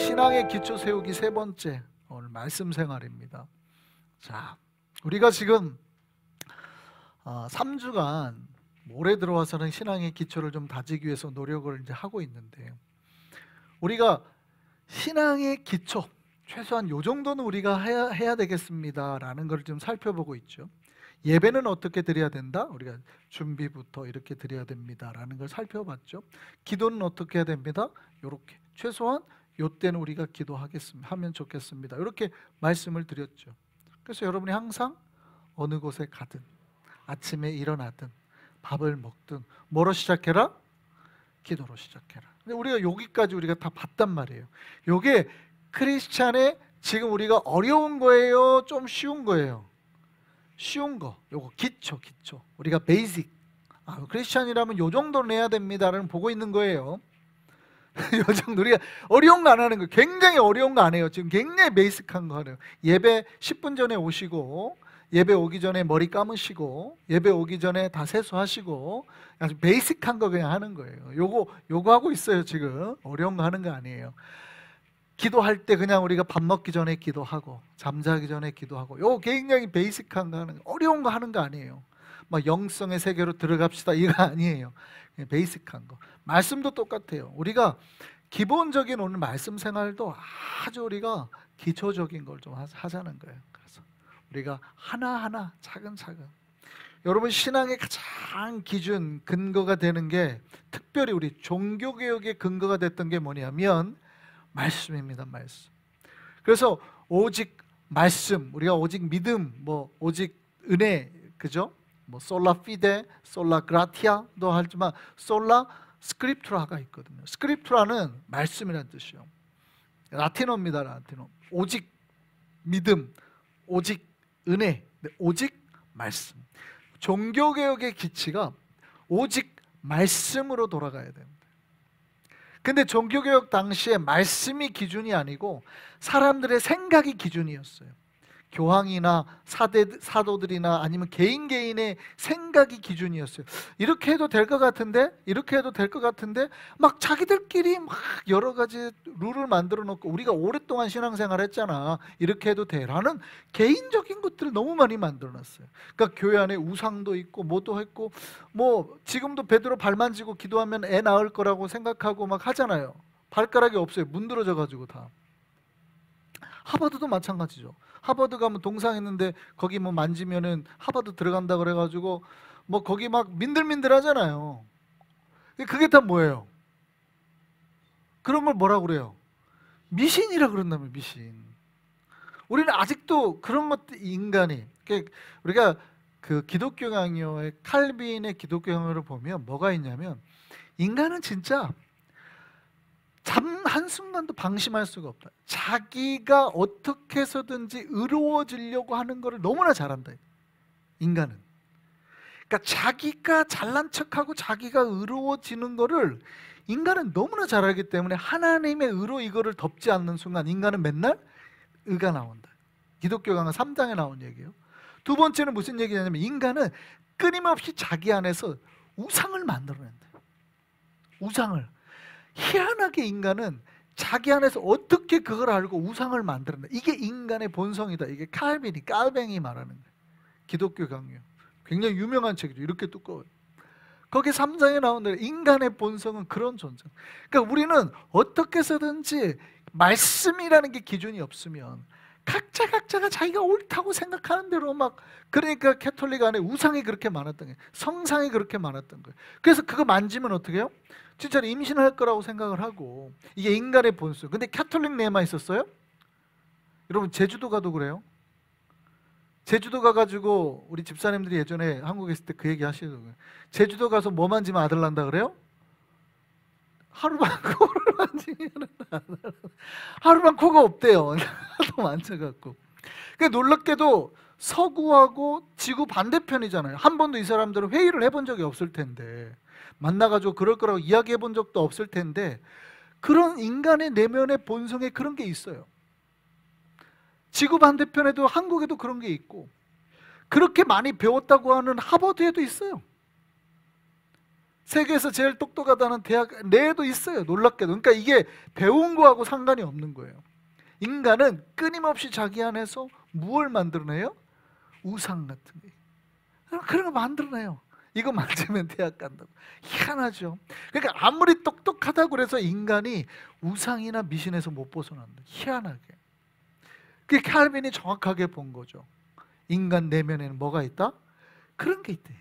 신앙의 기초 세우기 세 번째, 오늘 말씀 생활입니다. 자, 우리가 지금 3주간 올해 들어와서는 신앙의 기초를 좀 다지기 위해서 노력을 이제 하고 있는데, 우리가 신앙의 기초 최소한 요 정도는 우리가 해야 되겠습니다라는 걸 좀 살펴보고 있죠. 예배는 어떻게 드려야 된다? 우리가 준비부터 이렇게 드려야 됩니다라는 걸 살펴봤죠. 기도는 어떻게 해야 됩니다? 이렇게 최소한 요때는 우리가 하면 좋겠습니다. 이렇게 말씀을 드렸죠. 그래서 여러분이 항상 어느 곳에 가든 아침에 일어나든 밥을 먹든 뭐로 시작해라? 기도로 시작해라. 근데 우리가 여기까지 우리가 다 봤단 말이에요. 요게 크리스찬의 지금 우리가 어려운 거예요? 좀 쉬운 거예요? 쉬운 거. 요거 기초. 우리가 베이직. 크리스찬이라면 요 정도는 해야 됩니다라는 보고 있는 거예요. 요 정도. 우리가 어려운 거 안 하는 거예요. 굉장히 어려운 거 안 해요. 지금 굉장히 베이직한 거 하네요. 예배 10분 전에 오시고, 예배 오기 전에 머리 감으시고, 예배 오기 전에 다 세수하시고, 아주 베이직한 거 그냥 하는 거예요. 요거 하고 있어요. 지금 어려운 거 하는 거 아니에요. 기도할 때 그냥 우리가 밥 먹기 전에 기도하고 잠자기 전에 기도하고, 요거 굉장히 베이직한 거 하는 거, 어려운 거 하는 거 아니에요. 막 영성의 세계로 들어갑시다 이거 아니에요. 그냥 베이직한 거. 말씀도 똑같아요. 우리가 기본적인 오늘 말씀 생활도 아주 우리가 기초적인 걸 좀 하자는 거예요. 그래서 우리가 하나하나 차근차근, 여러분 신앙의 가장 기준 근거가 되는 게, 특별히 우리 종교개혁의 근거가 됐던 게 뭐냐면 말씀입니다. 말씀. 그래서 오직 말씀, 우리가 오직 믿음, 뭐 오직 은혜, 그죠? 뭐 솔라 피데, 솔라 그라티아도 하지만 솔라 스크립투라가 있거든요. 스크립투라는 말씀이라는 뜻이요. 라틴어입니다. 라틴어. 오직 믿음, 오직 은혜, 오직 말씀. 종교개혁의 기치가 오직 말씀으로 돌아가야 됩니다. 근데 종교개혁 당시에 말씀이 기준이 아니고 사람들의 생각이 기준이었어요. 교황이나 사도들이나 아니면 개인의 생각이 기준이었어요. 이렇게 해도 될 것 같은데, 이렇게 해도 될 것 같은데, 막 자기들끼리 막 여러 가지 룰을 만들어 놓고, 우리가 오랫동안 신앙생활 했잖아, 이렇게 해도 돼 라는 개인적인 것들을 너무 많이 만들어 놨어요. 그러니까 교회 안에 우상도 있고 뭐도 했고, 뭐 지금도 베드로 발 만지고 기도하면 애 낳을 거라고 생각하고 막 하잖아요. 발가락이 없어요. 문드러져 가지고 다. 하버드도 마찬가지죠. 하버드 가면 동상 있는데 거기 뭐 만지면은 하버드 들어간다 그래가지고 뭐 거기 막 민들민들 하잖아요. 그게 다 뭐예요? 그런 걸 뭐라고 그래요? 미신이라 그런다면 미신. 우리는 아직도 그런 것들, 인간이, 우리가 그 기독교 강요의 칼빈의 기독교 강요를 보면 뭐가 있냐면, 인간은 진짜 잠 한순간도 방심할 수가 없다. 자기가 어떻게 해서든지 의로워지려고 하는 것을 너무나 잘한다, 인간은. 그러니까 자기가 잘난 척하고 자기가 의로워지는 거를 인간은 너무나 잘하기 때문에 하나님의 의로 이거를 덮지 않는 순간 인간은 맨날 의가 나온다. 기독교 강화 3장에 나온 얘기예요. 두 번째는 무슨 얘기냐면, 인간은 끊임없이 자기 안에서 우상을 만들어낸다. 우상을. 희한하게 인간은 자기 안에서 어떻게 그걸 알고 우상을 만들어낸다. 이게 인간의 본성이다. 이게 깔뱅이 말하는 거예요. 기독교 강요. 굉장히 유명한 책이죠. 이렇게 두꺼워요. 거기 3장에 나온 대로 인간의 본성은 그런 존재. 그러니까 우리는 어떻게 해서든지 말씀이라는 게 기준이 없으면 각자가 자기가 옳다고 생각하는 대로 막, 그러니까 캐톨릭 안에 우상이 그렇게 많았던 거예요. 성상이 그렇게 많았던 거예요. 그래서 그거 만지면 어떻게 해요? 진짜 임신할 거라고 생각을 하고, 이게 인간의 본성. 근데 캐톨릭 내에만 있었어요? 여러분 제주도 가도 그래요. 제주도 가가지고 우리 집사님들이 예전에 한국에 있을 때 그 얘기 하시더라고요. 제주도 가서 뭐 만지면 아들 난다 그래요? 하루만 코를 만지면 하루만 코가 없대요. 하도 만져갖고. 그러니까 놀랍게도 서구하고 지구 반대편이잖아요. 한 번도 이 사람들은 회의를 해본 적이 없을 텐데, 만나가지고 그럴 거라고 이야기해 본 적도 없을 텐데, 그런 인간의 내면의 본성에 그런 게 있어요. 지구 반대편에도, 한국에도 그런 게 있고, 그렇게 많이 배웠다고 하는 하버드에도 있어요. 세계에서 제일 똑똑하다는 대학 내에도 있어요. 놀랍게도. 그러니까 이게 배운 거하고 상관이 없는 거예요. 인간은 끊임없이 자기 안에서 무엇을 만들어내요? 우상 같은 게. 그런 거 만들어내요. 이거 만지면 대학 간다고. 희한하죠. 그러니까 아무리 똑똑하다고 그래서 인간이 우상이나 미신에서 못 벗어난다. 희한하게. 그게 칼빈이 정확하게 본 거죠. 인간 내면에는 뭐가 있다? 그런 게 있대.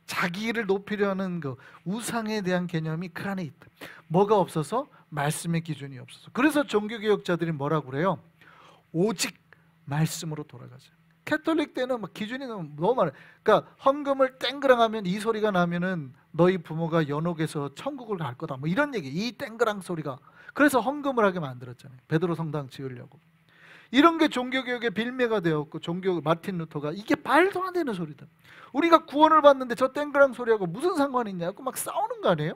자기를 높이려 하는 그 우상에 대한 개념이 그 안에 있다. 뭐가 없어서? 말씀의 기준이 없어서. 그래서 종교개혁자들이 뭐라고 그래요? 오직 말씀으로 돌아가자. 캐톨릭 때는 막 기준이 너무 많아요. 그러니까 헌금을 땡그랑 하면 이 소리가 나면은 너희 부모가 연옥에서 천국을 갈 거다. 뭐 이런 얘기. 이 땡그랑 소리가. 그래서 헌금을 하게 만들었잖아요. 베드로 성당 지으려고. 이런 게 종교개혁의 빌미가 되었고, 종교 마틴 루터가 이게 말도 안 되는 소리다. 우리가 구원을 받는데 저 땡그랑 소리하고 무슨 상관이 있냐고 막 싸우는 거 아니에요?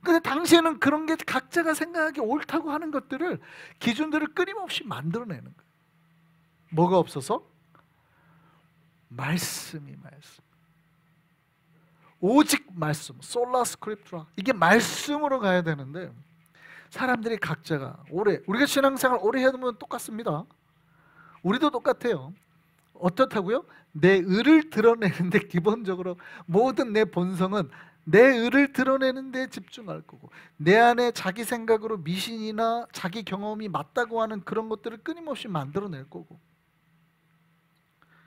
근데 당시에는 그런 게 각자가 생각하기 옳다고 하는 것들을, 기준들을 끊임없이 만들어내는 거예요. 뭐가 없어서? 말씀이 말씀. 오직 말씀. 솔라 스크립트라. 이게 말씀으로 가야 되는데 사람들이 각자가 우리가 신앙생활 오래 해두면 똑같습니다. 우리도 똑같아요. 어떻다고요? 내 의를 드러내는데 기본적으로 모든 내 본성은 내 의를 드러내는 데 집중할 거고, 내 안에 자기 생각으로 미신이나 자기 경험이 맞다고 하는 그런 것들을 끊임없이 만들어낼 거고,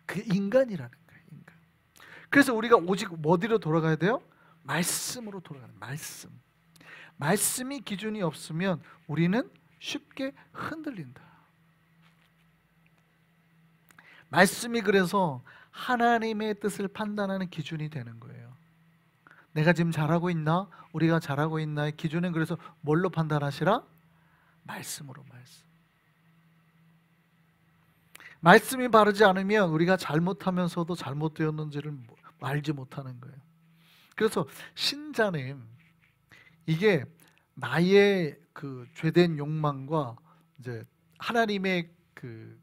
그게 인간이라는 거예요. 인간. 그래서 우리가 오직 어디로 돌아가야 돼요? 말씀으로 돌아가는 말씀. 말씀이 기준이 없으면 우리는 쉽게 흔들린다. 말씀이 그래서 하나님의 뜻을 판단하는 기준이 되는 거예요. 내가 지금 잘하고 있나? 우리가 잘하고 있나의 기준은 그래서 뭘로 판단하시라? 말씀으로. 말씀이 바르지 않으면 우리가 잘못하면서도 잘못되었는지를 알지 못하는 거예요. 그래서 신자는 이게 나의 그 죄된 욕망과 이제 하나님의 그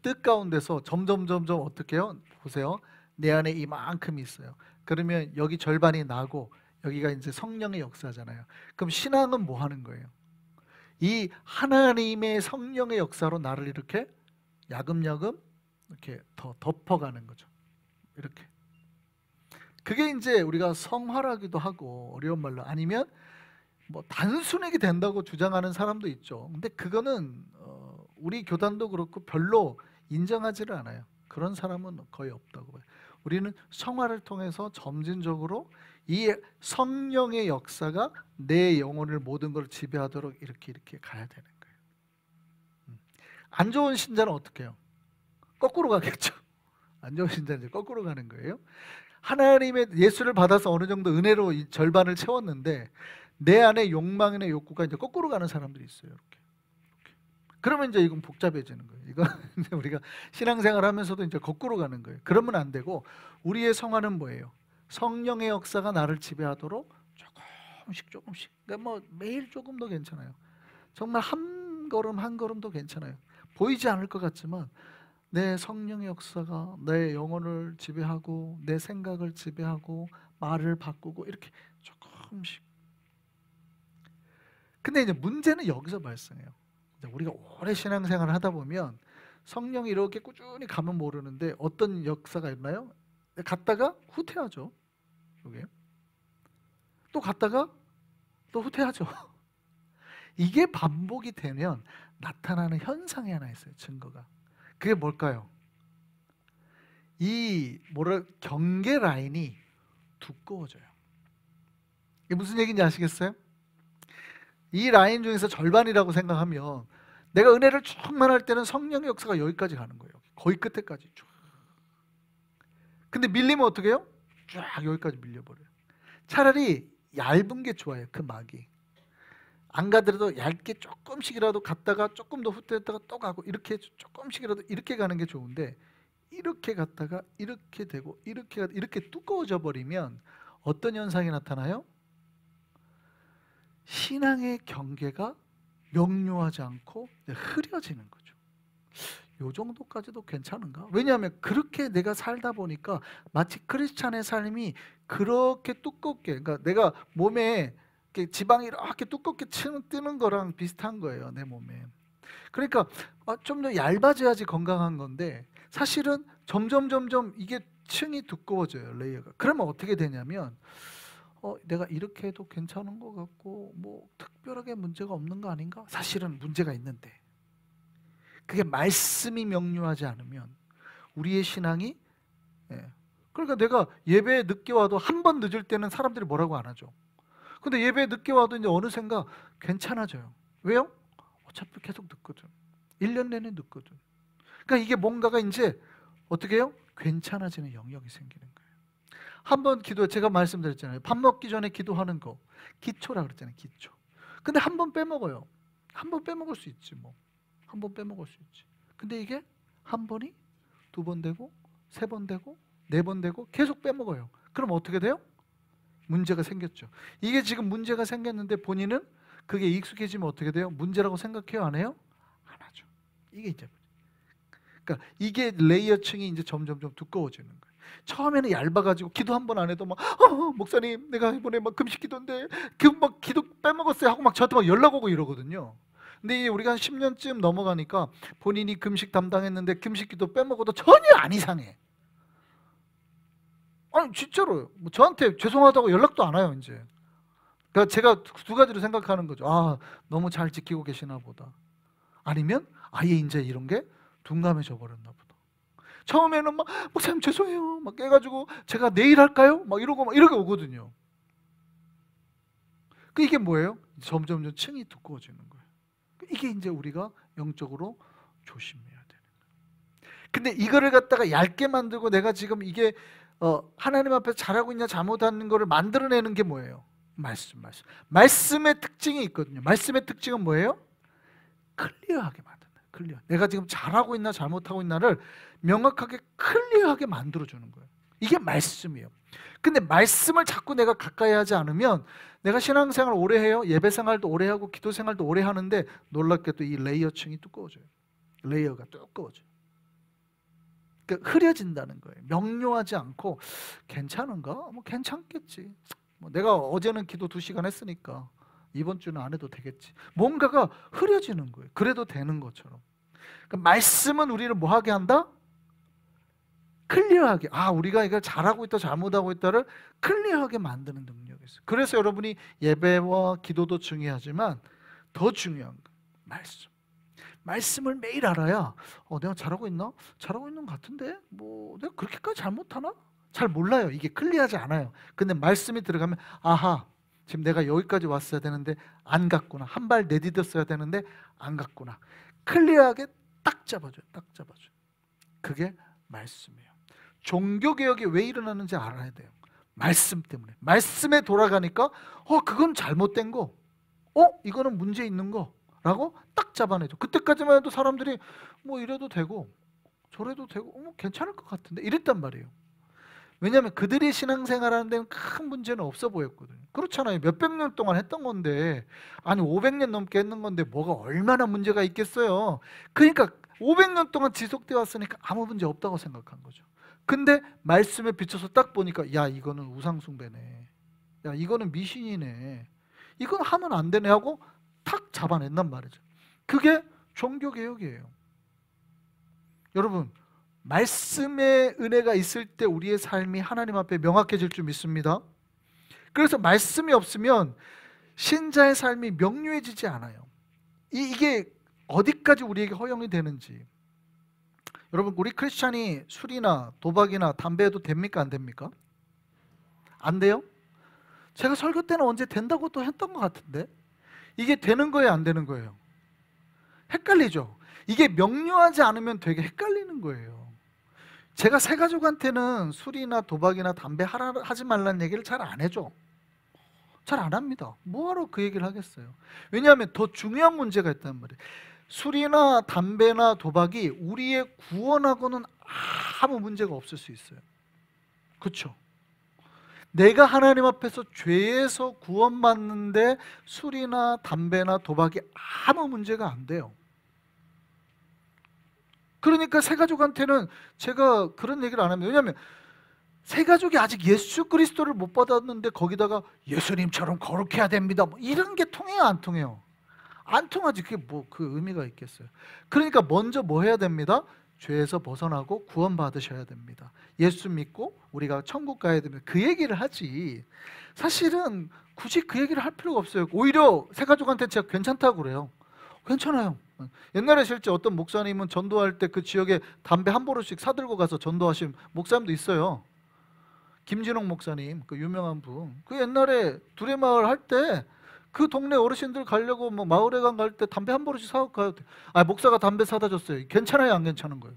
뜻 가운데서 점점 어떻게 해요? 보세요. 내 안에 이만큼 있어요. 그러면 여기 절반이 나고 여기가 이제 성령의 역사잖아요. 그럼 신앙은 뭐 하는 거예요? 이 하나님의 성령의 역사로 나를 이렇게 야금야금 이렇게 더 덮어가는 거죠. 이렇게. 그게 이제 우리가 성화라기도 하고, 어려운 말로, 아니면 뭐 단순하게 된다고 주장하는 사람도 있죠. 근데 그거는 우리 교단도 그렇고 별로 인정하지를 않아요. 그런 사람은 거의 없다고 봐요. 우리는 성화를 통해서 점진적으로 이 성령의 역사가 내 영혼을 모든 걸 지배하도록 이렇게 가야 되는 거예요. 안 좋은 신자는 어떻게 해요? 거꾸로 가겠죠. 안 좋은 신자는 이제 거꾸로 가는 거예요. 하나님의 예수를 받아서 어느 정도 은혜로 이 절반을 채웠는데 내 안에 욕망이나 욕구가 이제 거꾸로 가는 사람들이 있어요. 이렇게. 그러면 이제 이건 복잡해지는 거예요. 이거 우리가 신앙생활 하면서도 이제 거꾸로 가는 거예요. 그러면 안 되고, 우리의 성화는 뭐예요? 성령의 역사가 나를 지배하도록 조금씩. 그러니까 뭐 매일 조금 더 괜찮아요. 정말 한 걸음도 괜찮아요. 보이지 않을 것 같지만 내 성령의 역사가 내 영혼을 지배하고 내 생각을 지배하고 말을 바꾸고 이렇게 조금씩. 근데 이제 문제는 여기서 발생해요. 우리가 오래 신앙생활을 하다 보면 성령이 이렇게 꾸준히 가면 모르는데 어떤 역사가 있나요? 갔다가 후퇴하죠. 여기. 또 갔다가 또 후퇴하죠. 이게 반복이 되면 나타나는 현상이 하나 있어요. 증거가. 그게 뭘까요? 경계 라인이 두꺼워져요. 이게 무슨 얘기인지 아시겠어요? 이 라인 중에서 절반이라고 생각하면 내가 은혜를 충만할 때는 성령의 역사가 여기까지 가는 거예요. 거의 끝에까지 쭉. 근데 밀리면 어떻게 해요? 쫙 여기까지 밀려버려요. 차라리 얇은 게 좋아요. 그 막이. 안 가더라도 얇게 조금씩이라도 갔다가 조금 더 후퇴했다가 또 가고, 이렇게 조금씩이라도 이렇게 가는 게 좋은데, 이렇게 갔다가 이렇게 되고 이렇게 두꺼워져 버리면 어떤 현상이 나타나요? 신앙의 경계가 명료하지 않고 흐려지는 거죠. 요 정도까지도 괜찮은가? 왜냐하면 그렇게 내가 살다 보니까 마치 크리스찬의 삶이 그렇게 두껍게, 그러니까 내가 몸에 이렇게 지방이 이렇게 두껍게 뜨는 거랑 비슷한 거예요, 내 몸에. 그러니까 좀 더 얇아져야지 건강한 건데 사실은 점점 이게 층이 두꺼워져요, 레이어가. 그러면 어떻게 되냐면 내가 이렇게 해도 괜찮은 것 같고 뭐 특별하게 문제가 없는 거 아닌가? 사실은 문제가 있는데 그게 말씀이 명료하지 않으면 우리의 신앙이, 그러니까 내가 예배에 늦게 와도 한 번 늦을 때는 사람들이 뭐라고 안 하죠. 근데 예배에 늦게 와도 이제 어느샌가 괜찮아져요. 왜요? 어차피 계속 늦거든. 1년 내내 늦거든. 그러니까 이게 뭔가가 이제 어떻게 해요? 괜찮아지는 영역이 생기는 거예요. 한번 기도, 제가 말씀드렸잖아요. 밥 먹기 전에 기도하는 거 기초라 그랬잖아요. 기초. 근데 한 번 빼먹어요. 한 번 빼먹을 수 있지 뭐. 한 번 빼먹을 수 있지. 근데 이게 한 번이 두 번 되고 세 번 되고 네 번 되고 계속 빼먹어요. 그럼 어떻게 돼요? 문제가 생겼죠. 이게 지금 문제가 생겼는데 본인은 그게 익숙해지면 어떻게 돼요? 문제라고 생각해요? 안 해요? 안 하죠. 이게 이제, 그러니까 이게 레이어층이 이제 점점 두꺼워지는 거예요. 처음에는 얇아가지고 기도 한 번 안 해도 막 목사님 내가 이번에 막 금식 기도인데 그 막 기도 빼먹었어요 하고 막 저한테 막 연락 오고 이러거든요. 근데 우리가 한 10년쯤 넘어가니까 본인이 금식 담당했는데 금식 기도 빼먹어도 전혀 안 이상해. 아니 진짜로요. 뭐 저한테 죄송하다고 연락도 안 와요 이제. 그러니까 제가 두 가지로 생각하는 거죠. 너무 잘 지키고 계시나 보다. 아니면 아예 이제 이런 게 둔감해져 버렸나 보다. 처음에는 막 목사님 죄송해요 막 깨가지고 제가 내일 할까요? 막 이러고 막 이렇게 오거든요. 그 이게 뭐예요? 점점 층이 두꺼워지는 거예요. 이게 이제 우리가 영적으로 조심해야 되는 거예요. 근데 이거를 갖다가 얇게 만들고 내가 지금 이게 하나님 앞에서 잘하고 있냐 잘못하는 거를 만들어내는 게 뭐예요? 말씀의 특징이 있거든요. 말씀의 특징은 뭐예요? 클리어하게 만든다. 클리어. 내가 지금 잘하고 있나 잘못하고 있나를 명확하게 클리어하게 만들어주는 거예요. 이게 말씀이에요. 근데 말씀을 자꾸 내가 가까이 하지 않으면 내가 신앙생활 오래 해요. 예배생활도 오래 하고 기도생활도 오래 하는데 놀랍게도 이 레이어층이 두꺼워져요. 레이어가 두꺼워져요. 그러니까 흐려진다는 거예요. 명료하지 않고 괜찮은가? 뭐 괜찮겠지. 뭐 내가 어제는 기도 2시간 했으니까 이번 주는 안 해도 되겠지. 뭔가가 흐려지는 거예요. 그래도 되는 것처럼. 그러니까 말씀은 우리를 뭐 하게 한다? 클리어하게. 우리가 이걸 잘하고 있다 잘못하고 있다를 클리어하게 만드는 능력이 있어요. 그래서 여러분이 예배와 기도도 중요하지만 더 중요한 거 말씀. 말씀을 매일 알아야 내가 잘하고 있나? 잘하고 있는 것 같은데 뭐 내가 그렇게까지 잘못하나? 잘 몰라요. 이게 클리어하지 않아요. 근데 말씀이 들어가면 지금 내가 여기까지 왔어야 되는데 안 갔구나. 한 발 내디뎠어야 되는데 안 갔구나. 클리어하게 딱 잡아줘요. 딱 잡아줘요. 그게 말씀이에요. 종교개혁이 왜 일어나는지 알아야 돼요. 말씀 때문에. 말씀에 돌아가니까 그건 잘못된 거, 이거는 문제 있는 거 라고 딱 잡아내죠. 그때까지만 해도 사람들이 뭐 이래도 되고 저래도 되고 괜찮을 것 같은데 이랬단 말이에요. 왜냐하면 그들이 신앙생활하는 데는 큰 문제는 없어 보였거든요. 그렇잖아요. 몇백 년 동안 했던 건데, 아니 500년 넘게 했는 건데 뭐가 얼마나 문제가 있겠어요. 그러니까 500년 동안 지속되어 왔으니까 아무 문제 없다고 생각한 거죠. 근데 말씀에 비춰서 딱 보니까 야 이거는 우상숭배네, 야 이거는 미신이네, 이건 하면 안 되네 하고 탁 잡아낸단 말이죠. 그게 종교개혁이에요. 여러분, 말씀의 은혜가 있을 때 우리의 삶이 하나님 앞에 명확해질 줄 믿습니다. 그래서 말씀이 없으면 신자의 삶이 명료해지지 않아요. 이게 어디까지 우리에게 허용이 되는지. 여러분, 우리 크리스찬이 술이나 도박이나 담배 해도 됩니까? 안 됩니까? 안 돼요? 제가 설교 때는 언제 된다고 또 했던 것 같은데 이게 되는 거예요? 안 되는 거예요? 헷갈리죠? 이게 명료하지 않으면 되게 헷갈리는 거예요. 제가 새 가족한테는 술이나 도박이나 담배 하지 말라는 얘기를 잘 안 해줘. 잘 안 합니다. 뭐하러 그 얘기를 하겠어요? 왜냐하면 더 중요한 문제가 있단 말이에요. 술이나 담배나 도박이 우리의 구원하고는 아무 문제가 없을 수 있어요. 그렇죠? 내가 하나님 앞에서 죄에서 구원받는데 술이나 담배나 도박이 아무 문제가 안 돼요. 그러니까 새가족한테는 제가 그런 얘기를 안 합니다. 왜냐하면 새가족이 아직 예수 그리스도를 못 받았는데 거기다가 예수님처럼 거룩해야 됩니다, 뭐 이런 게 통해요, 안 통해요? 안 통하지. 그게 뭐 그 의미가 있겠어요? 그러니까 먼저 뭐 해야 됩니다? 죄에서 벗어나고 구원 받으셔야 됩니다. 예수 믿고 우리가 천국 가야 됩니다. 그 얘기를 하지. 사실은 굳이 그 얘기를 할 필요가 없어요. 오히려 새가족한테 제가 괜찮다고 그래요. 괜찮아요. 옛날에 실제 어떤 목사님은 전도할 때 그 지역에 담배 한 보루씩 사들고 가서 전도하신 목사님도 있어요. 김진홍 목사님, 그 유명한 분. 그 옛날에 두레마을 할 때 그 동네 어르신들 가려고 뭐 마을회관 갈 때 담배 한 보루씩 사고 가요. 아, 목사가 담배 사다 줬어요. 괜찮아요, 안 괜찮은 거예요?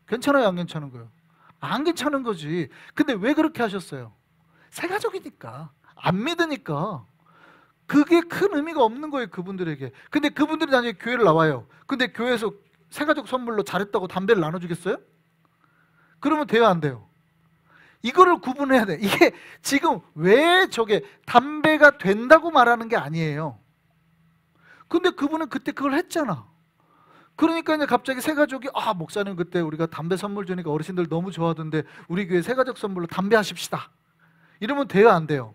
괜찮아요, 안 괜찮은 거예요? 안 괜찮은 거지. 근데 왜 그렇게 하셨어요? 새가족이니까, 안 믿으니까. 그게 큰 의미가 없는 거예요, 그분들에게. 근데 그분들이 나중에 교회를 나와요. 근데 교회에서 새가족 선물로 잘했다고 담배를 나눠주겠어요? 그러면 돼요, 안 돼요? 이거를 구분해야 돼. 이게 지금 왜 저게 담배가 된다고 말하는 게 아니에요. 근데 그분은 그때 그걸 했잖아. 그러니까 이제 갑자기 새가족이 목사님 그때 우리가 담배 선물 주니까 어르신들 너무 좋아하던데 우리 교회 새가족 선물로 담배 하십시다. 이러면 돼요, 안 돼요?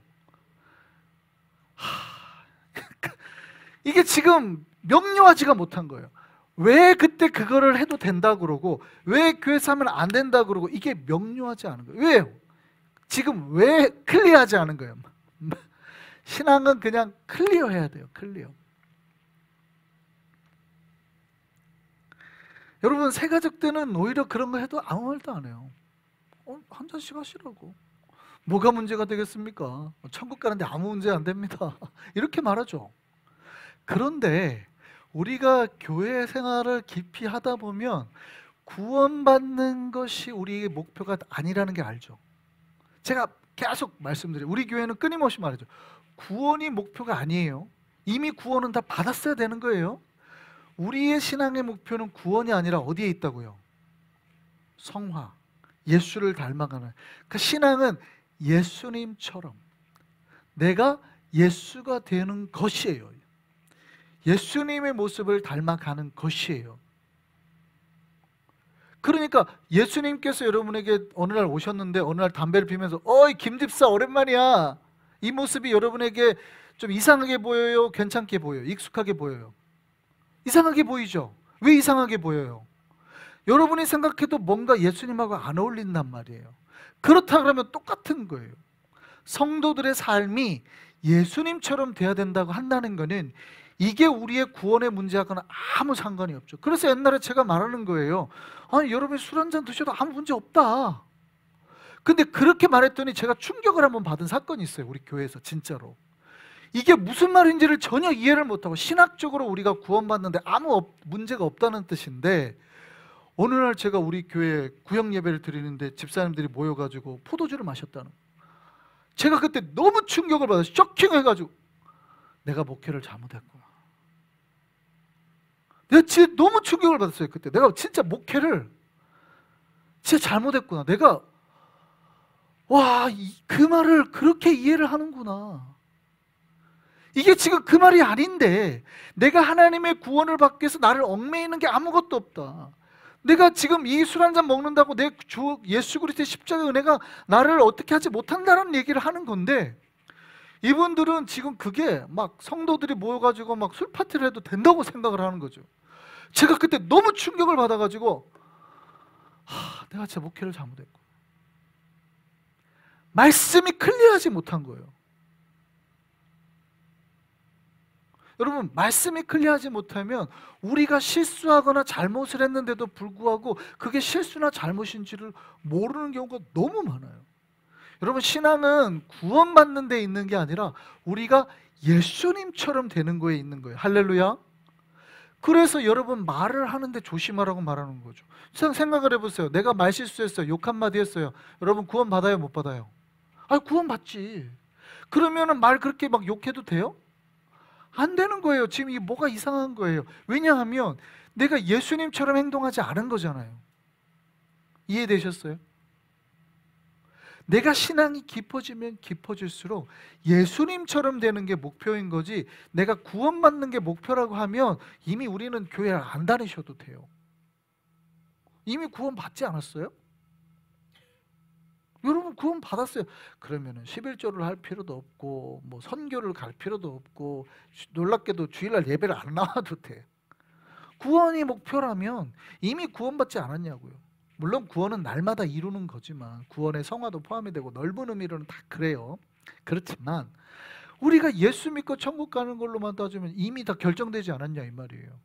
이게 지금 명료하지가 못한 거예요. 왜 그때 그거를 해도 된다 그러고 왜 교회에서 하면 안 된다 그러고 이게 명료하지 않은 거예요. 왜요? 지금 왜 클리어하지 않은 거예요? 신앙은 그냥 클리어해야 돼요. 클리어. 여러분, 새가족 때는 오히려 그런 거 해도 아무 말도 안 해요. 한 잔씩 하시라고. 뭐가 문제가 되겠습니까? 천국 가는데 아무 문제 안 됩니다. 이렇게 말하죠. 그런데 우리가 교회 생활을 깊이 하다 보면 구원받는 것이 우리의 목표가 아니라는 게 알죠. 제가 계속 말씀드려요. 우리 교회는 끊임없이 말하죠. 구원이 목표가 아니에요. 이미 구원은 다 받았어야 되는 거예요. 우리의 신앙의 목표는 구원이 아니라 어디에 있다고요? 성화, 예수를 닮아가는. 그 신앙은 예수님처럼 내가 예수가 되는 것이에요. 예수님의 모습을 닮아가는 것이에요. 그러니까 예수님께서 여러분에게 어느 날 오셨는데 어느 날 담배를 피면서 어이 김집사 오랜만이야. 이 모습이 여러분에게 좀 이상하게 보여요? 괜찮게 보여요? 익숙하게 보여요? 이상하게 보이죠? 왜 이상하게 보여요? 여러분이 생각해도 뭔가 예수님하고 안 어울린단 말이에요. 그렇다 그러면 똑같은 거예요. 성도들의 삶이 예수님처럼 돼야 된다고 한다는 거는 이게 우리의 구원의 문제하고는 아무 상관이 없죠. 그래서 옛날에 제가 말하는 거예요. 아니, 여러분이 술 한잔 드셔도 아무 문제 없다. 근데 그렇게 말했더니 제가 충격을 한번 받은 사건이 있어요. 우리 교회에서 진짜로. 이게 무슨 말인지를 전혀 이해를 못하고 신학적으로 우리가 구원받는데 아무 문제가 없다는 뜻인데 어느 날 제가 우리 교회 구역 예배를 드리는데 집사님들이 모여가지고 포도주를 마셨다는 거예요. 제가 그때 너무 충격을 받아서 쇼킹해가지고 내가 목회를 잘못했구나. 내가 진짜 너무 충격을 받았어요. 그때 내가 진짜 목회를 진짜 잘못했구나. 내가 그 말을 그렇게 이해를 하는구나. 이게 지금 그 말이 아닌데 내가 하나님의 구원을 받기 위해서 나를 얽매이는 게 아무것도 없다. 내가 지금 이 술 한잔 먹는다고 내 주 예수 그리스도의 십자가 은혜가 나를 어떻게 하지 못한다는 얘기를 하는 건데 이분들은 지금 그게 막 성도들이 모여가지고 막 술 파티를 해도 된다고 생각을 하는 거죠. 제가 그때 너무 충격을 받아가지고 내가 제 목회를 잘못했고 말씀이 클리어하지 못한 거예요. 여러분, 말씀이 클리어하지 못하면 우리가 실수하거나 잘못을 했는데도 불구하고 그게 실수나 잘못인지를 모르는 경우가 너무 많아요. 여러분, 신앙은 구원받는 데 있는 게 아니라 우리가 예수님처럼 되는 거에 있는 거예요. 할렐루야. 그래서 여러분 말을 하는데 조심하라고 말하는 거죠. 생각을 해보세요. 내가 말 실수했어요. 욕 한마디 했어요. 여러분 구원 받아요, 못 받아요? 구원 받지. 그러면은 말 그렇게 막 욕해도 돼요? 안 되는 거예요. 지금 이게 뭐가 이상한 거예요. 왜냐하면 내가 예수님처럼 행동하지 않은 거잖아요. 이해되셨어요? 내가 신앙이 깊어지면 깊어질수록 예수님처럼 되는 게 목표인 거지 내가 구원받는 게 목표라고 하면 이미 우리는 교회를 안 다니셔도 돼요. 이미 구원 받지 않았어요? 여러분 구원 받았어요. 그러면은 11조를 할 필요도 없고 뭐 선교를 갈 필요도 없고 놀랍게도 주일날 예배를 안 나와도 돼. 구원이 목표라면 이미 구원받지 않았냐고요. 물론 구원은 날마다 이루는 거지만 구원의 성화도 포함이 되고 넓은 의미로는 다 그래요. 그렇지만 우리가 예수 믿고 천국 가는 걸로만 따지면 이미 다 결정되지 않았냐 이 말이에요.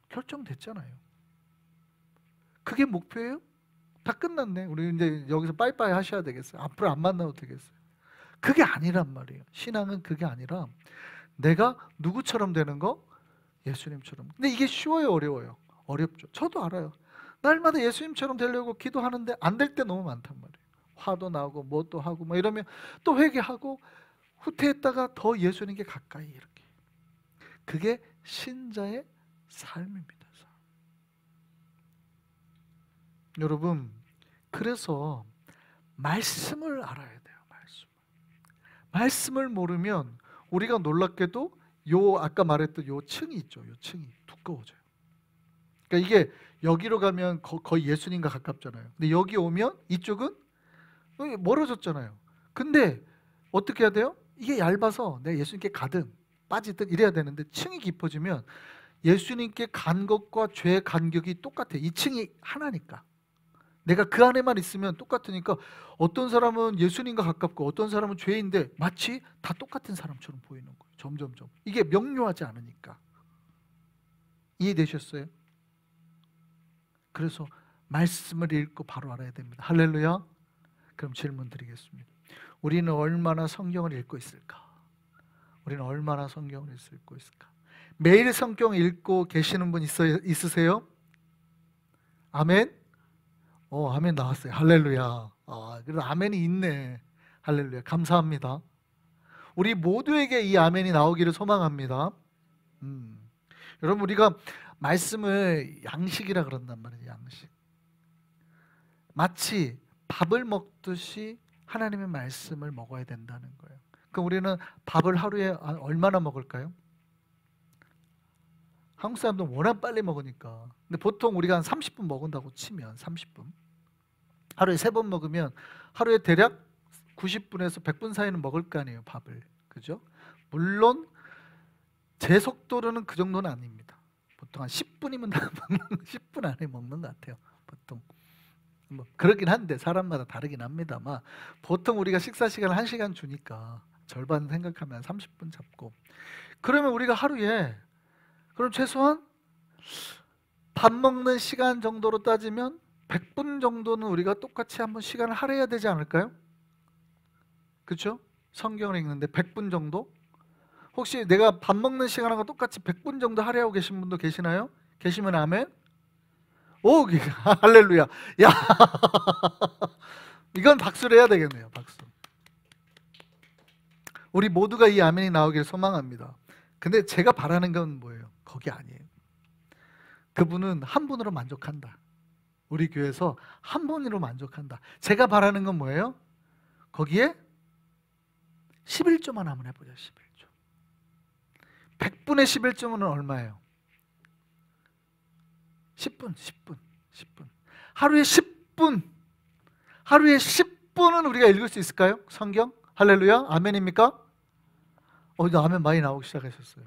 결정됐잖아요. 그게 목표예요? 다 끝났네. 우리 이제 여기서 빠이빠이 하셔야 되겠어요. 앞으로 안 만나도 되겠어요. 그게 아니란 말이에요. 신앙은 그게 아니라 내가 누구처럼 되는 거? 예수님처럼. 근데 이게 쉬워요, 어려워요? 어렵죠. 저도 알아요. 날마다 예수님처럼 되려고 기도하는데 안 될 때 너무 많단 말이에요. 화도 나고 뭣도 하고 막 이러면 또 회개하고 후퇴했다가 더 예수님께 가까이 이렇게. 그게 신자의 삶입니다. 여러분, 그래서 말씀을 알아야 돼요. 말씀을 모르면 우리가 놀랍게도 아까 말했던 요 층이 있죠. 요 층이 두꺼워져요. 그러니까 이게 여기로 가면 거의 예수님과 가깝잖아요. 근데 여기 오면 이쪽은 멀어졌잖아요. 근데 어떻게 해야 돼요? 이게 얇아서 내가 예수님께 가든 빠지든 이래야 되는데 층이 깊어지면 예수님께 간 것과 죄의 간격이 똑같아. 이 층이 하나니까. 내가 그 안에만 있으면 똑같으니까 어떤 사람은 예수님과 가깝고 어떤 사람은 죄인데 마치 다 똑같은 사람처럼 보이는 거예요. 점점점. 이게 명료하지 않으니까. 이해되셨어요? 그래서 말씀을 읽고 바로 알아야 됩니다. 할렐루야. 그럼 질문 드리겠습니다. 우리는 얼마나 성경을 읽고 있을까? 우리는 얼마나 성경을 읽고 있을까? 매일 성경 읽고 계시는 분 있으세요? 아멘? 아멘 나왔어요. 할렐루야. 그래서 아멘이 있네. 할렐루야. 감사합니다. 우리 모두에게 이 아멘이 나오기를 소망합니다. 여러분 우리가 말씀을 양식이라 그런단 말이에요. 양식. 마치 밥을 먹듯이 하나님의 말씀을 먹어야 된다는 거예요. 그럼 우리는 밥을 하루에 얼마나 먹을까요? 한국 사람들은 워낙 빨리 먹으니까. 근데 보통 우리가 한 30분 먹은다고 치면 30분. 하루에 3번 먹으면 하루에 대략 90분에서 100분 사이는 먹을 거 아니에요, 밥을. 그죠? 물론 제 속도로는 그 정도는 아닙니다. 보통 한 10분이면 10분 안에 먹는 것 같아요. 보통. 뭐 그러긴 한데 사람마다 다르긴 합니다만 보통 우리가 식사 시간을 1시간 주니까 절반 생각하면 30분 잡고 그러면 우리가 하루에 그럼 최소한 밥 먹는 시간 정도로 따지면 100분 정도는 우리가 똑같이 한번 시간을 할애해야 되지 않을까요? 그렇죠? 성경을 읽는데 100분 정도? 혹시 내가 밥 먹는 시간하고 똑같이 100분 정도 할애하고 계신 분도 계시나요? 계시면 아멘? 오, 할렐루야. 야, 이건 박수를 해야 되겠네요. 박수. 우리 모두가 이 아멘이 나오길 소망합니다. 근데 제가 바라는 건 뭐예요? 거기 아니에요. 그분은 한 분으로 만족한다. 우리 교회에서 한 분으로 만족한다. 제가 바라는 건 뭐예요? 거기에 11조만 한번 해보자. 11조. 100분의 11조는 얼마예요? 10분. 하루에 10분. 하루에 10분은 우리가 읽을 수 있을까요? 성경? 할렐루야. 아멘입니까? 이제 아멘 많이 나오기 시작하셨어요.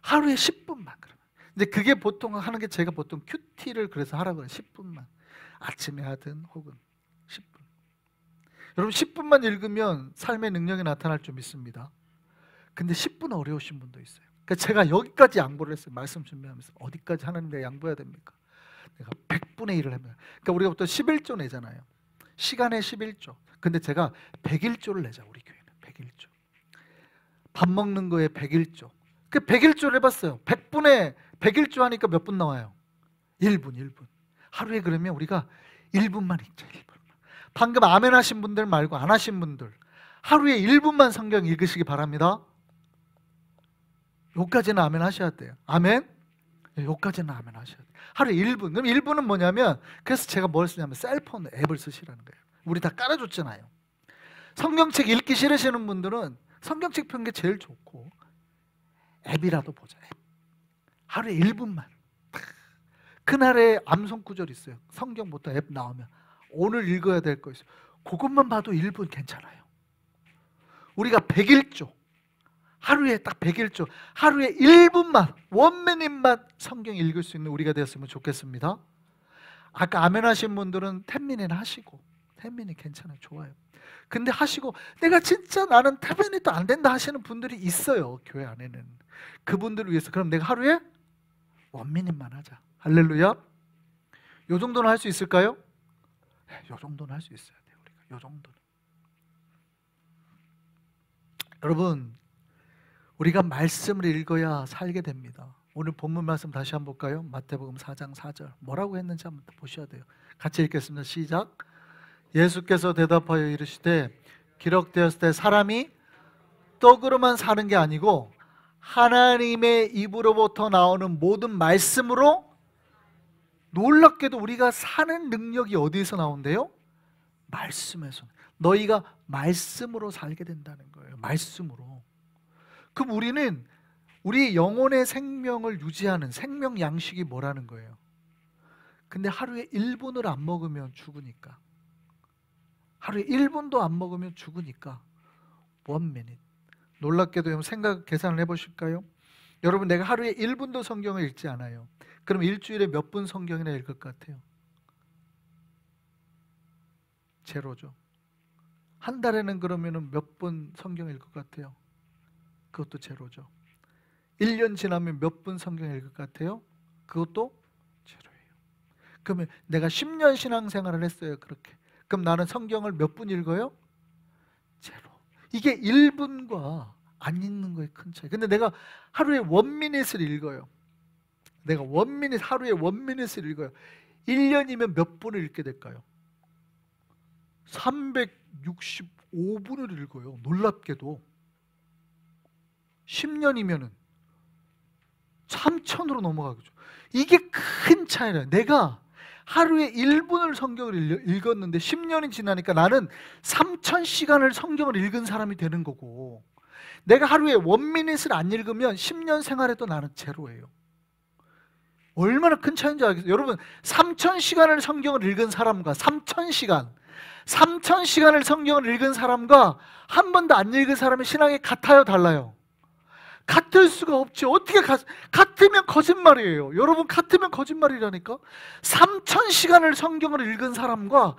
하루에 10분만 그러면. 근데 그게 보통 하는 게 제가 보통 큐티를 그래서 하라고 해요. 10분만. 아침에 하든 혹은 10분. 여러분 10분만 읽으면 삶의 능력이 나타날 줄 믿습니다. 근데 10분 어려우신 분도 있어요. 그러니까 제가 여기까지 양보를 했어요. 말씀 준비하면서. 어디까지 하나님 내가 양보해야 됩니까? 내가 100분의 1을 하면. 그러니까 우리가 보통 11조 내잖아요. 시간에 11조. 근데 제가 101조를 내자. 우리 교회는 101조. 밥 먹는 거에 101조. 그 101조를 해봤어요. 100분에 101조 하니까 몇 분 나와요? 1분. 하루에 그러면 우리가 1분만 읽자. 1분만. 방금 아멘 하신 분들 말고 안 하신 분들 하루에 1분만 성경 읽으시기 바랍니다. 요까지는 아멘 하셔야 돼요. 아멘? 요까지는 아멘 하셔야 돼요. 하루에 1분. 그럼 1분은 뭐냐면 그래서 제가 뭘 쓰냐면 셀폰 앱을 쓰시라는 거예요. 우리 다 깔아줬잖아요. 성경책 읽기 싫으시는 분들은 성경책 펴는 게 제일 좋고 앱이라도 보자. 앱. 하루에 1분만. 그날의 암송 구절 있어요. 성경부터 앱 나오면 오늘 읽어야 될 거 있어요. 그것만 봐도 1분 괜찮아요. 우리가 100일조, 하루에 딱 100일조, 하루에 1분만, 원미닛만 성경 읽을 수 있는 우리가 되었으면 좋겠습니다. 아까 아멘 하신 분들은 10미닛 하시고, 10미닛 괜찮아요. 좋아요. 근데 하시고 내가 진짜 나는 10미닛도 안 된다 하시는 분들이 있어요. 교회 안에는. 그분들을 위해서 그럼 내가 하루에 1미닛만 하자. 할렐루야. 요 정도는 할 수 있을까요? 네, 요 정도는 할 수 있어야 돼요. 우리가 요 정도는. 여러분, 우리가 말씀을 읽어야 살게 됩니다. 오늘 본문 말씀 다시 한번 볼까요? 마태복음 4장 4절 뭐라고 했는지 한번 보셔야 돼요. 같이 읽겠습니다. 시작. 예수께서 대답하여 이르시되 기록되었을 때 사람이 떡으로만 사는 게 아니고 하나님의 입으로부터 나오는 모든 말씀으로, 놀랍게도 우리가 사는 능력이 어디에서 나온대요? 말씀에서. 너희가 말씀으로 살게 된다는 거예요. 말씀으로. 그럼 우리는 우리 영혼의 생명을 유지하는 생명 양식이 뭐라는 거예요? 근데 하루에 1분을 안 먹으면 죽으니까, 하루에 1분도 안 먹으면 죽으니까 1미닛. 놀랍게도 여러분 계산을 해보실까요? 여러분, 내가 하루에 1분도 성경을 읽지 않아요. 그럼 일주일에 몇 분 성경이나 읽을 것 같아요? 제로죠. 한 달에는 그러면 몇 분 성경 읽을 것 같아요? 그것도 제로죠. 1년 지나면 몇 분 성경 읽을 것 같아요? 그것도 제로예요. 그러면 내가 10년 신앙생활을 했어요. 그렇게. 그럼 나는 성경을 몇 분 읽어요? 제로. 이게 1분과 안 읽는 거의 큰 차이. 근데 내가 하루에 1미닛을 읽어요. 내가 1미닛, 하루에 1미닛을 읽어요. 1년이면 몇 분을 읽게 될까요? 365분을 읽어요. 놀랍게도. 10년이면은 3000으로 넘어가겠죠. 이게 큰 차이예요. 내가 하루에 1분을 성경을 읽었는데 10년이 지나니까 나는 3000시간을 성경을 읽은 사람이 되는 거고, 내가 하루에 1미닛을 안 읽으면 10년 생활해도 나는 제로예요. 얼마나 큰 차이인지 알겠어요? 여러분, 3000시간을 성경을 읽은 사람과 3000시간을 성경을 읽은 사람과 한 번도 안 읽은 사람의 신앙이 같아요, 달라요? 같을 수가 없죠. 어떻게 같으면 거짓말이에요. 여러분, 같으면 거짓말이라니까. 3000시간을 성경을 읽은 사람과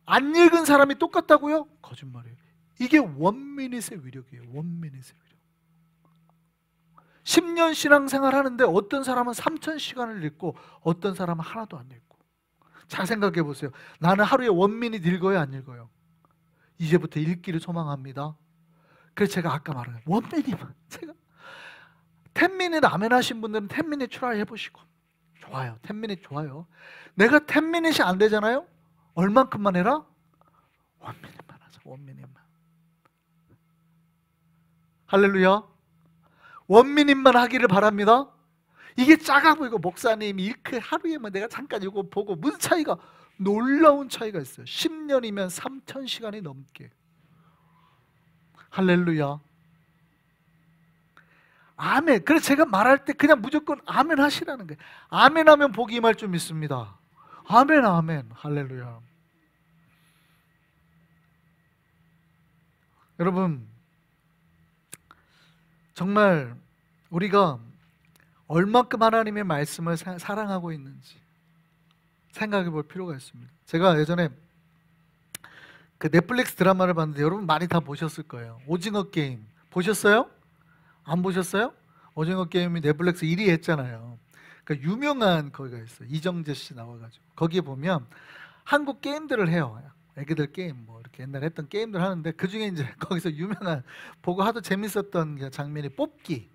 안 읽은 사람이 똑같다고요? 거짓말이에요. 이게 1미닛의 위력이에요. 1미닛의 위력. 10년 신앙생활 하는데 어떤 사람은 3000시간을 읽고 어떤 사람은 하나도 안 읽고. 잘 생각해 보세요. 나는 하루에 1미닛 읽어요, 안 읽어요? 이제부터 읽기를 소망합니다. 그래서 제가 아까 말한 거예요. 1미닛만. 제가 10미닛 아멘 하신 분들은 10미닛 트라이 해보시고. 좋아요. 10미닛 좋아요. 내가 10미닛이 안 되잖아요? 얼만큼만 해라? 1미닛만 하자. 1미닛만. 할렐루야. 1미닛만 하기를 바랍니다. 이게 작아 보이고, 목사님이 이렇게 하루에 내가 잠깐 이거 보고 무슨 차이가, 놀라운 차이가 있어요. 10년이면 3000시간이 넘게. 할렐루야. 아멘. 그래서 제가 말할 때 그냥 무조건 아멘 하시라는 거예요. 아멘 하면 복이 임할 줄 믿습니다. 아멘, 아멘. 할렐루야. 여러분, 정말 우리가 얼만큼 하나님의 말씀을 사랑하고 있는지 생각해 볼 필요가 있습니다. 제가 예전에 그 넷플릭스 드라마를 봤는데 여러분 많이 다 보셨을 거예요. 오징어 게임 보셨어요? 안 보셨어요? 오징어 게임이 넷플릭스 1위 했잖아요. 그러니까 유명한 거기가 있어요. 이정재 씨 나와가지고 거기에 보면 한국 게임들을 해요. 애기들 게임 뭐 이렇게 옛날에 했던 게임들 하는데 그 중에 이제 거기서 유명한 보고 하도 재밌었던 장면이 뽑기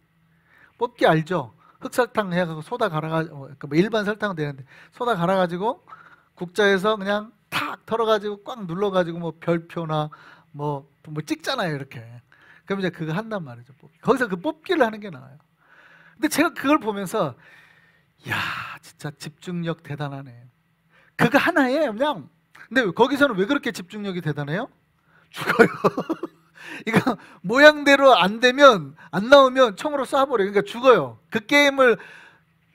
알죠? 흑설탕 해가지고 소다 갈아가지고 뭐 일반 설탕은 되는데 소다 갈아가지고 국자에서 그냥 탁 털어가지고 꽉 눌러가지고 뭐 별표나 뭐 찍잖아요 이렇게. 그럼 이제 그거 한단 말이죠. 뽑기. 거기서 그 뽑기를 하는 게 나와요. 근데 제가 그걸 보면서 야 진짜 집중력 대단하네. 그거 하나에 그냥. 근데 거기서는 왜 그렇게 집중력이 대단해요? 죽어요. 이거 모양대로 안 되면 안 나오면 총으로 쏴버려요. 그러니까 죽어요. 그 게임을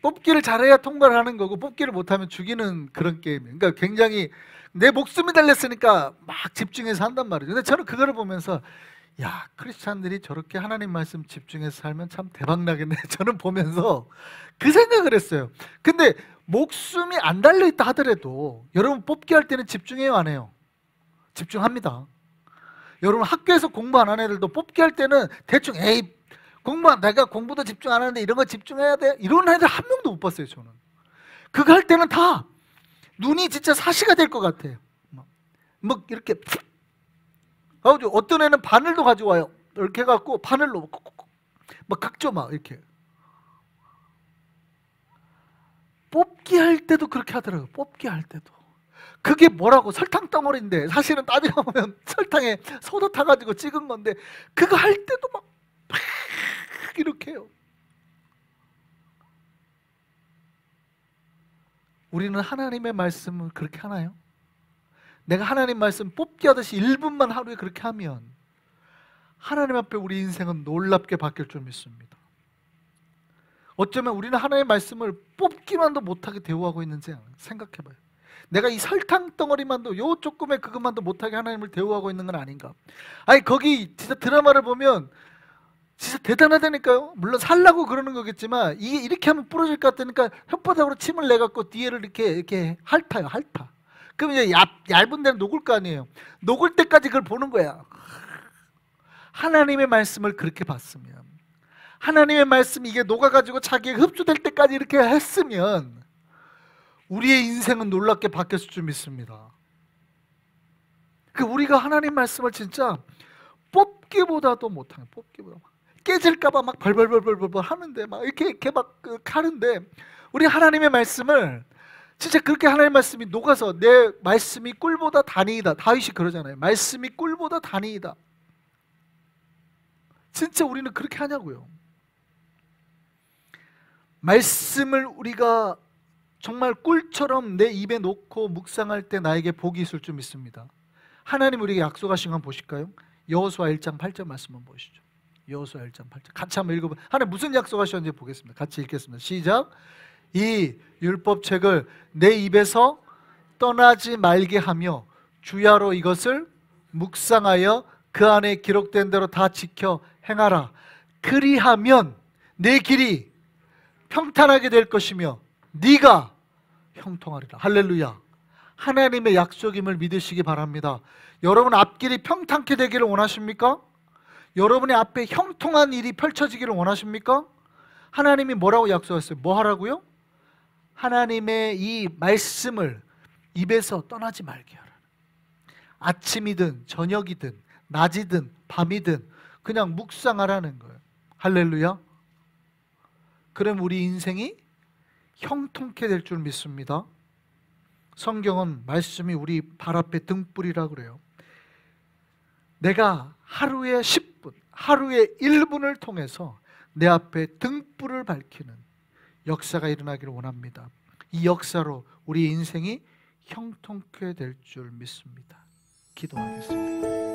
뽑기를 잘해야 통과를 하는 거고 뽑기를 못하면 죽이는 그런 게임이에요. 그러니까 굉장히 내 목숨이 달렸으니까 막 집중해서 한단 말이죠. 근데 저는 그거를 보면서 야, 크리스찬들이 저렇게 하나님 말씀 집중해서 살면 참 대박 나겠네. 저는 보면서 그 생각을 했어요. 근데 목숨이 안 달려있다 하더라도 여러분 뽑기 할 때는 집중해요, 안 해요? 집중합니다. 여러분 학교에서 공부 안 하는 애들도 뽑기 할 때는 대충 에이 내가 공부도 집중 안 하는데 이런 거 집중해야 돼? 이런 애들 한 명도 못 봤어요, 저는. 그거 할 때는 다 눈이 진짜 사시가 될 것 같아요. 뭐 이렇게 어떤 애는 바늘도 가져와요. 이렇게 해갖고 바늘로 막 각져 막 이렇게. 뽑기 할 때도 그렇게 하더라고요. 뽑기 할 때도. 그게 뭐라고 설탕 덩어리인데 사실은 따지고 보면 설탕에 소다 타가지고 찍은 건데 그거 할 때도 막 이렇게 해요. 우리는 하나님의 말씀을 그렇게 하나요? 내가 하나님 말씀 뽑기 하듯이 1분만 하루에 그렇게 하면 하나님 앞에 우리 인생은 놀랍게 바뀔 줄 믿습니다. 어쩌면 우리는 하나님의 말씀을 뽑기만도 못하게 대우하고 있는지 생각해봐요. 내가 이 설탕 덩어리만도 요 조금의 그것만도 못하게 하나님을 대우하고 있는 건 아닌가. 아니 거기 진짜 드라마를 보면 진짜 대단하다니까요. 물론 살라고 그러는 거겠지만 이게 이렇게 하면 부러질 것 같으니까 혓바닥으로 침을 내갖고 뒤에를 이렇게 핥아요. 핥아. 그럼 이제 얇은 데는 녹을 거 아니에요. 녹을 때까지 그걸 보는 거야. 하나님의 말씀을 그렇게 봤으면, 하나님의 말씀이 이게 녹아가지고 자기가 흡수될 때까지 이렇게 했으면 우리의 인생은 놀랍게 바뀌었을 줄 믿습니다. 우리가 하나님 말씀을 진짜 뽑기보다도 못하는, 뽑기보다 깨질까봐 막 벌벌벌벌벌 하는데 막 이렇게 막 하는데 우리 하나님의 말씀을 진짜 그렇게 하나님의 말씀이 녹아서 내 말씀이 꿀보다 단이다. 다윗이 그러잖아요. 말씀이 꿀보다 단이다. 진짜 우리는 그렇게 하냐고요. 말씀을 우리가 정말 꿀처럼 내 입에 놓고 묵상할 때 나에게 복이 있을 줄 믿습니다. 하나님 우리에게 약속하신 거 한번 보실까요? 여호수아 1장 8절 말씀 한번 보시죠. 여호수아 1장 8절 같이 한번 읽어보면 하나님 무슨 약속하셨는지 보겠습니다. 같이 읽겠습니다. 시작. 이 율법책을 내 입에서 떠나지 말게 하며 주야로 이것을 묵상하여 그 안에 기록된 대로 다 지켜 행하라. 그리하면 내 길이 평탄하게 될 것이며 네가 형통하리라. 할렐루야. 하나님의 약속임을 믿으시기 바랍니다. 여러분 앞길이 평탄케 되기를 원하십니까? 여러분의 앞에 형통한 일이 펼쳐지기를 원하십니까? 하나님이 뭐라고 약속했어요? 뭐 하라고요? 하나님의 이 말씀을 입에서 떠나지 말게 하라. 아침이든 저녁이든 낮이든 밤이든 그냥 묵상하라는 거예요. 할렐루야. 그럼 우리 인생이 형통케 될 줄 믿습니다. 성경은 말씀이 우리 발 앞에 등불이라고 그래요. 내가 하루에 10분, 하루에 1분을 통해서 내 앞에 등불을 밝히는 역사가 일어나기를 원합니다. 이 역사로 우리 인생이 형통케 될 줄 믿습니다. 기도하겠습니다.